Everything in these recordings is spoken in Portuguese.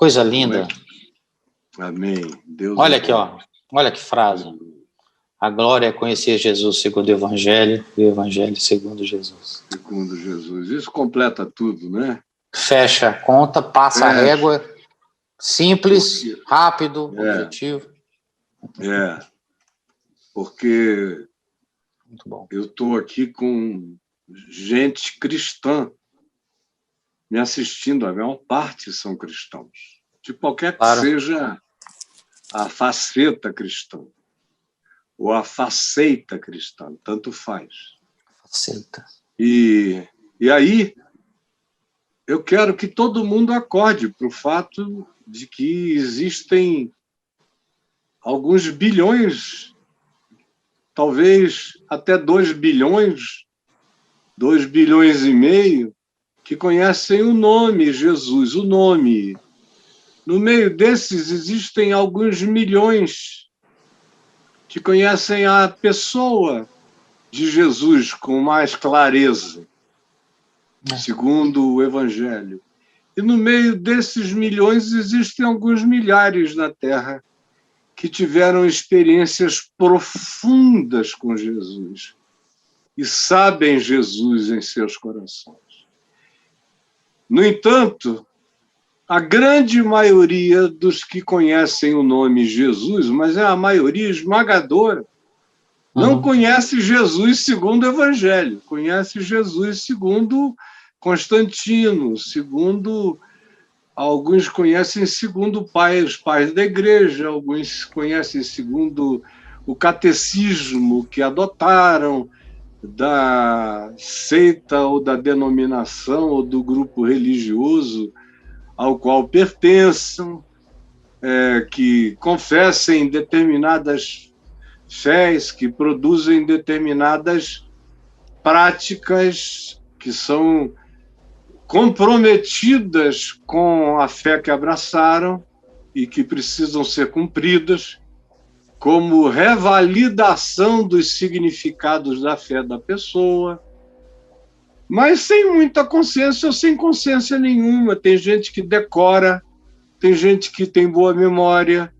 Coisa linda. Amém. Deus olha aqui, ó. Olha que frase. A glória é conhecer Jesus segundo o Evangelho e o Evangelho segundo Jesus. Segundo Jesus. Isso completa tudo, né? Fecha a conta, passa a régua, simples, rápido, objetivo. Porque muito bom. Eu estou aqui com gente cristã me assistindo, a maior parte são cristãos, de qualquer que seja a faceta cristã, ou a faceita cristã, tanto faz. Faceita. E aí, eu quero que todo mundo acorde para o fato de que existem alguns bilhões, talvez até 2 bilhões, 2 bilhões e meio, que conhecem o nome Jesus, o nome. No meio desses existem alguns milhões que conhecem a pessoa de Jesus com mais clareza, segundo o Evangelho. E no meio desses milhões existem alguns milhares na Terra que tiveram experiências profundas com Jesus e sabem Jesus em seus corações. No entanto, a grande maioria dos que conhecem o nome Jesus, mas é a maioria esmagadora, não conhece Jesus segundo o Evangelho, conhece Jesus segundo Constantino, segundo... Alguns conhecem segundo os pais da igreja, alguns conhecem segundo o catecismo que adotaram da seita ou da denominação ou do grupo religioso ao qual pertençam, que confessem determinadas fés, que produzem determinadas práticas que são comprometidas com a fé que abraçaram e que precisam ser cumpridas como revalidação dos significados da fé da pessoa, mas sem muita consciência ou sem consciência nenhuma. Tem gente que decora, tem gente que tem boa memória,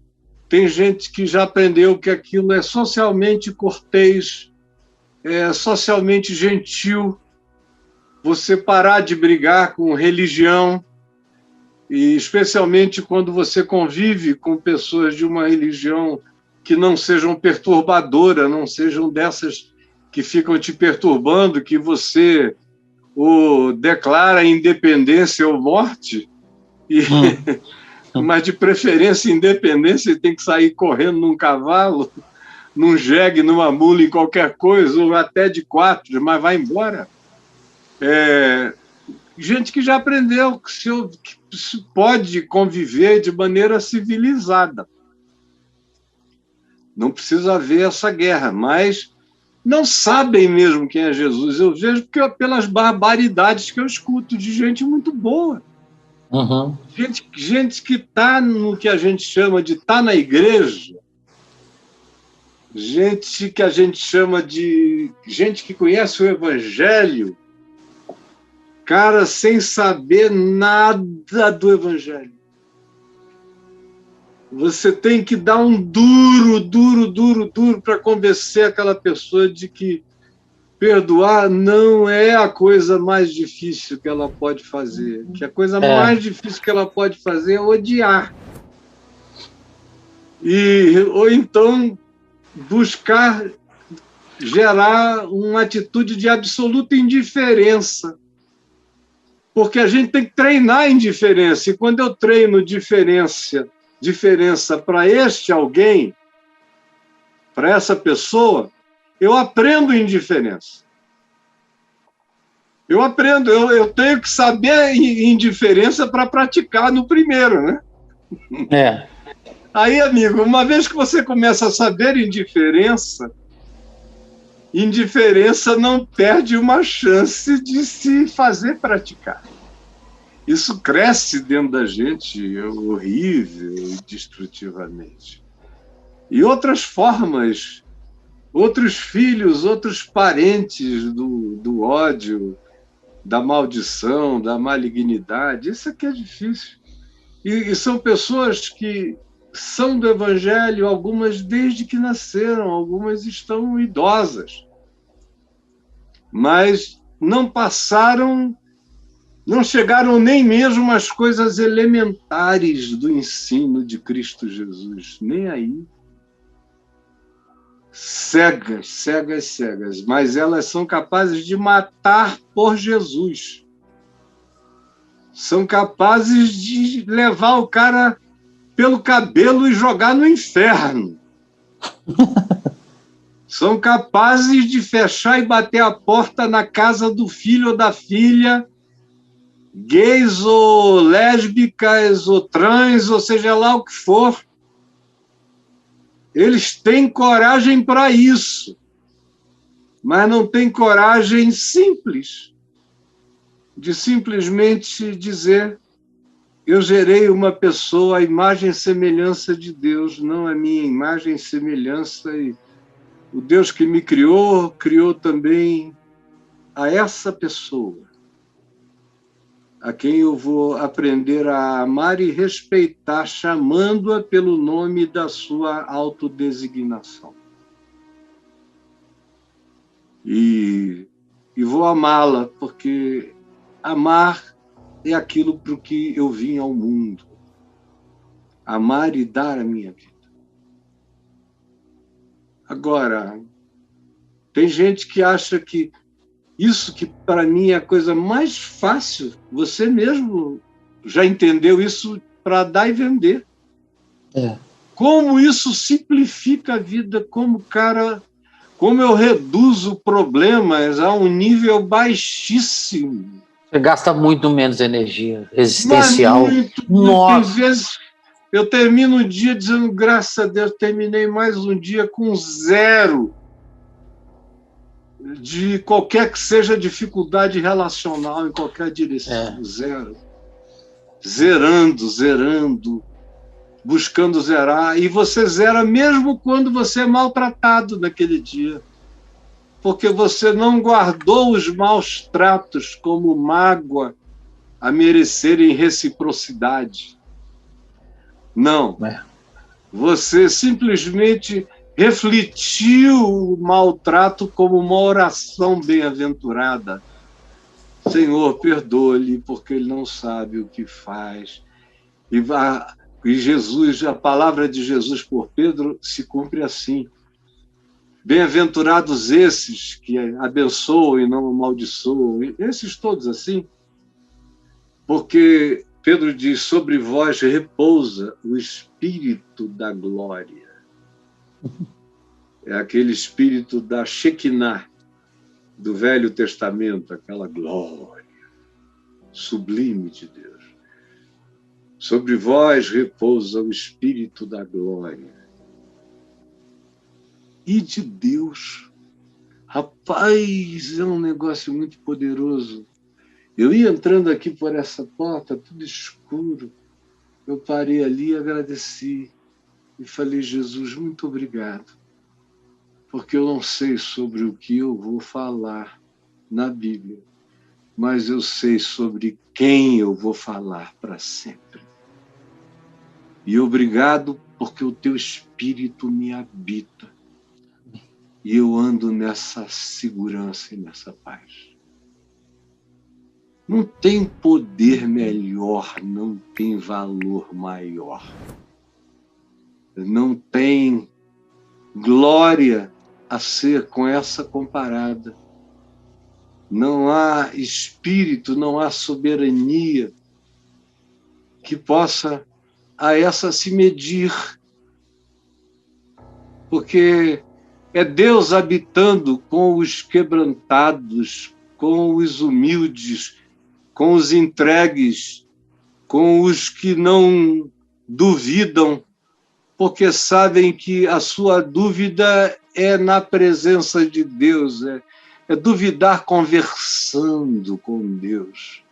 tem gente que já aprendeu que aquilo é socialmente cortês, é socialmente gentil, você parar de brigar com religião, e especialmente quando você convive com pessoas de uma religião que não sejam perturbadoras, não sejam dessas que ficam te perturbando, que você ou declara independência ou morte, mas de preferência independência, tem que sair correndo num cavalo, num jegue, numa mula, em qualquer coisa, ou até de 4, mas vai embora. Gente que já aprendeu que se pode conviver de maneira civilizada. Não precisa haver essa guerra, mas não sabem mesmo quem é Jesus. Eu vejo pelas barbaridades que eu escuto de gente muito boa. Gente que está no que a gente chama de estar na igreja, gente que a gente chama de gente que conhece o Evangelho, cara sem saber nada do Evangelho. Você tem que dar um duro para convencer aquela pessoa de que perdoar não é a coisa mais difícil que ela pode fazer. Que a coisa mais difícil que ela pode fazer é odiar. Ou então buscar gerar uma atitude de absoluta indiferença. Porque a gente tem que treinar a indiferença. E quando eu treino diferença para este alguém, para essa pessoa, eu aprendo indiferença. Eu tenho que saber indiferença para praticar no primeiro, né? Aí, amigo, uma vez que você começa a saber indiferença não perde uma chance de se fazer praticar. Isso cresce dentro da gente horrível e destrutivamente. E outras formas, outros filhos, outros parentes do ódio, da maldição, da malignidade, isso aqui é difícil. E são pessoas que são do Evangelho, algumas desde que nasceram, algumas estão idosas, mas não passaram, não chegaram nem mesmo às coisas elementares do ensino de Cristo Jesus, nem aí. Cegas, cegas, cegas, mas elas são capazes de matar por Jesus. São capazes de levar o cara pelo cabelo e jogar no inferno. São capazes de fechar e bater a porta na casa do filho ou da filha, gays ou lésbicas ou trans, ou seja lá o que for. Eles têm coragem para isso, mas não têm coragem simples de simplesmente dizer: eu gerei uma pessoa à imagem e semelhança de Deus, não a minha imagem e semelhança, e o Deus que me criou, criou também a essa pessoa, a quem eu vou aprender a amar e respeitar, chamando-a pelo nome da sua autodesignação. E vou amá-la, porque amar é aquilo para o que eu vim ao mundo. Amar e dar a minha vida. Agora, tem gente que acha que isso que para mim é a coisa mais fácil, você mesmo já entendeu isso para dar e vender. Como isso simplifica a vida, como eu reduzo problemas a um nível baixíssimo. Você gasta muito menos energia existencial. Nossa. Tem vezes eu termino o dia dizendo, graças a Deus, terminei mais um dia com 0 de qualquer que seja dificuldade relacional em qualquer direção. 0. Zerando, buscando zerar. E você zera mesmo quando você é maltratado naquele dia. Porque você não guardou os maus tratos como mágoa a merecerem reciprocidade. Não. Você simplesmente refletiu o maltrato como uma oração bem-aventurada. Senhor, perdoe-lhe, porque ele não sabe o que faz. E Jesus, a palavra de Jesus por Pedro se cumpre assim. Bem-aventurados esses que abençoam e não amaldiçoam, esses todos assim, porque Pedro diz, sobre vós repousa o Espírito da glória. É aquele Espírito da Shekinah, do Velho Testamento, aquela glória sublime de Deus. Sobre vós repousa o Espírito da glória. E de Deus. Rapaz, é um negócio muito poderoso. Eu ia entrando aqui por essa porta, tudo escuro. Eu parei ali e agradeci. E falei, Jesus, muito obrigado. Porque eu não sei sobre o que eu vou falar na Bíblia, mas eu sei sobre quem eu vou falar para sempre. E obrigado porque o teu Espírito me habita. E eu ando nessa segurança e nessa paz. Não tem poder melhor, não tem valor maior. Não tem glória a ser com essa comparada. Não há espírito, não há soberania que possa a essa se medir. Porque é Deus habitando com os quebrantados, com os humildes, com os entregues, com os que não duvidam, porque sabem que a sua dúvida é na presença de Deus, é duvidar conversando com Deus,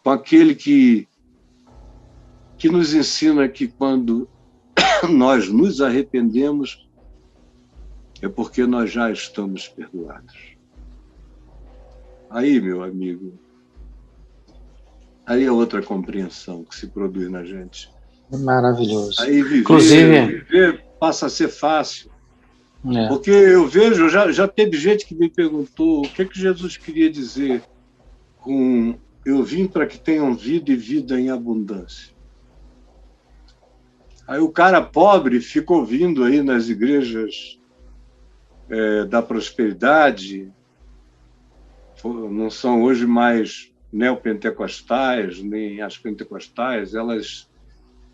com aquele que nos ensina que quando nós nos arrependemos, é porque nós já estamos perdoados. Aí, meu amigo, Aí é outra compreensão que se produz na gente. Maravilhoso. Aí Inclusive, viver passa a ser fácil. é. Porque eu vejo, já teve gente que me perguntou o que Jesus queria dizer com eu vim para que tenham vida e vida em abundância. Aí o cara pobre fica ouvindo aí nas igrejas da prosperidade, não são hoje mais neopentecostais, nem as pentecostais,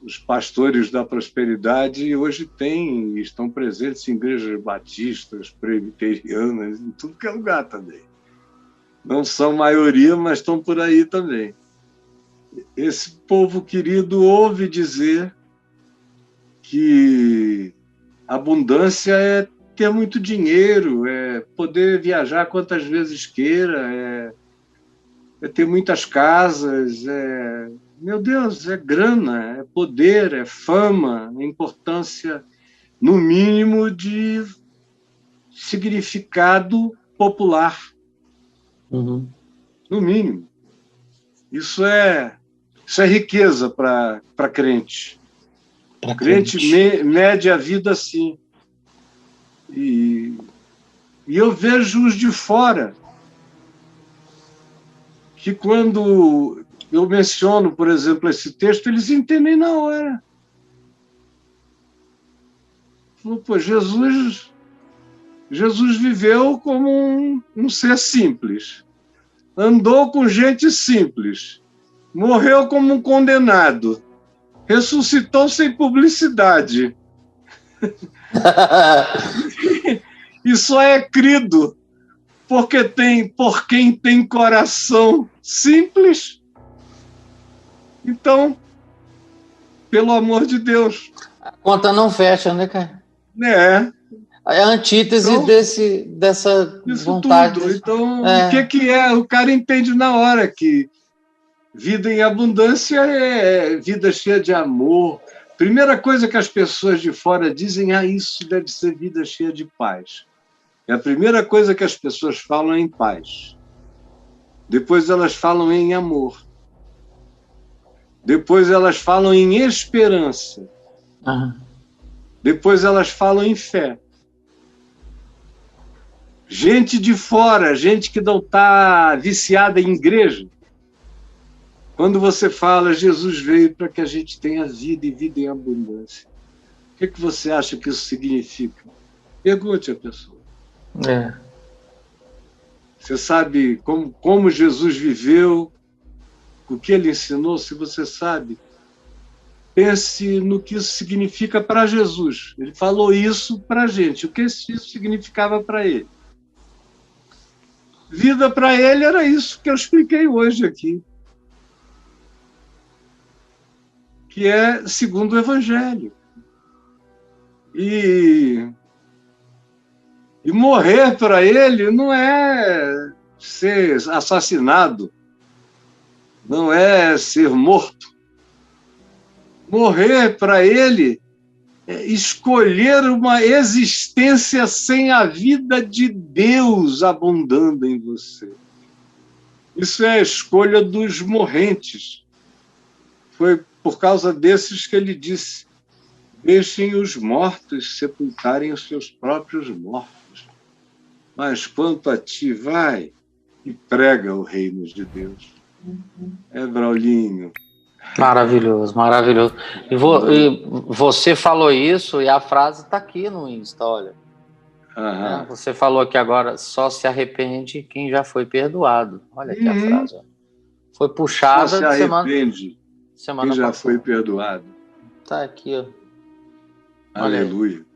os pastores da prosperidade hoje estão presentes em igrejas batistas, presbiterianas, em tudo que é lugar também. Não são maioria, mas estão por aí também. Esse povo querido ouve dizer que abundância é ter muito dinheiro, é poder viajar quantas vezes queira, é ter muitas casas, meu Deus, é grana, é poder, é fama, é importância, no mínimo, de significado popular. Uhum. No mínimo. Isso é riqueza para crente. Crente mede a vida assim. E eu vejo os de fora que quando eu menciono, por exemplo, esse texto, eles entendem na hora. Pô, Jesus viveu como um ser simples. Andou com gente simples. Morreu como um condenado. Ressuscitou sem publicidade. E só é crido por quem tem coração simples. Então, pelo amor de Deus. A conta não fecha, né, cara? É a antítese então, dessa vontade. Tudo. Então, o que é? O cara entende na hora que vida em abundância é vida cheia de amor. Primeira coisa que as pessoas de fora dizem, isso deve ser vida cheia de paz. É a primeira coisa que as pessoas falam em paz. Depois elas falam em amor. Depois elas falam em esperança. Uhum. Depois elas falam em fé. Gente de fora, gente que não está viciada em igreja. Quando você fala, Jesus veio para que a gente tenha vida e vida em abundância. O que você acha que isso significa? Pergunte à pessoa. Você sabe como Jesus viveu, o que ele ensinou? Se você sabe, pense no que isso significa para Jesus. Ele falou isso para a gente. O que isso significava para ele? Vida para ele era isso que eu expliquei hoje aqui. Que é segundo o Evangelho. E morrer para ele não é ser assassinado, não é ser morto. Morrer para ele é escolher uma existência sem a vida de Deus abundando em você. Isso é a escolha dos morrentes. Foi por causa desses que ele disse: deixem os mortos sepultarem os seus próprios mortos. Mas quanto a ti, vai e prega o reino de Deus. Braulinho. Maravilhoso, maravilhoso. E você falou isso e a frase está aqui no Insta, olha. Você falou aqui agora, só se arrepende quem já foi perdoado. Olha aqui a frase. Ó. Foi puxada só se arrepende semana quem já passada. Foi perdoado. Tá aqui, ó. Aleluia.